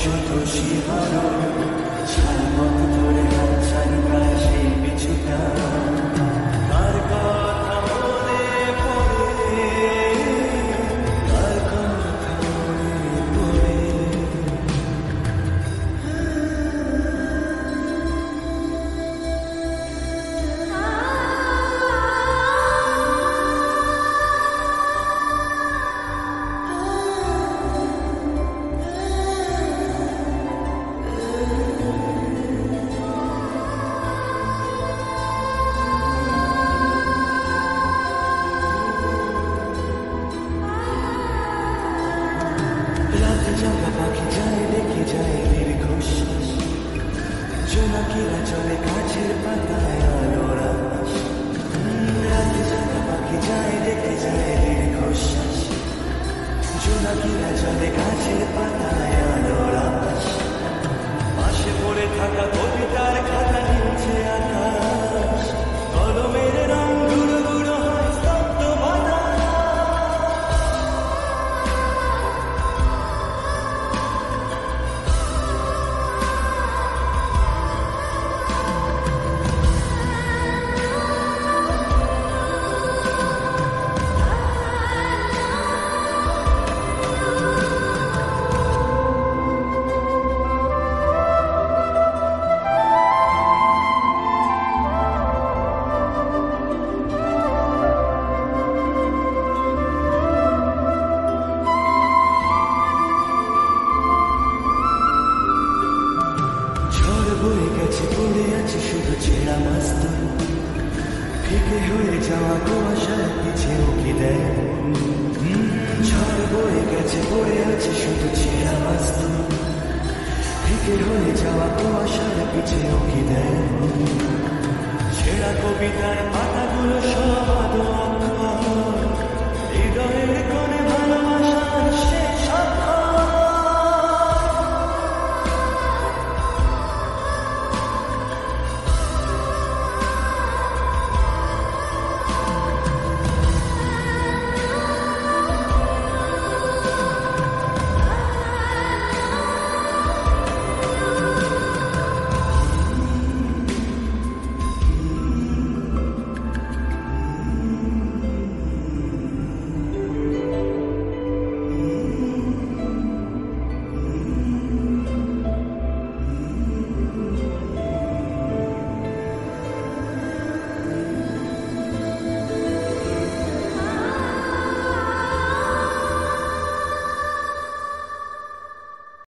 শত শিহরণ সারা পথ ধরে হাতছানি প্রায় সেই পিছুটা কার কথা মনে পড়ে কার কথা মনে পড়ে রাতে জাগা পাখি যায় দেখে যায় দীর্ঘশ্বাস জোনাকিরা চলে গাছের পাতায় আলোর আকাশ রাতে জাগা পাখি যায় দেখে যায় দীর্ঘশ্বাস জোনাকিরা চলে গাছের পাতায় আলোর আকাশ পাশে পড়ে থাকা কবিতার খাতা নিচে আকাশ কলমের রং গুঁড়ো গুঁড়ো হয় স্তব্ধ বাতাস বয়ে গেছে পড়ে আছে শুধু ছেঁড়া মাস্তুল ফিকে হয়ে যাওয়া কুয়াশার পিছে উকি দেয় ঝড় বয়ে গেছে পড়ে আছে শুধু ছেঁড়া মাস্তুল ফিকে হয়ে যাওয়া কুয়াশার পিছে উকি দেয় ছেঁড়া কবিতার পাতাগুলো সব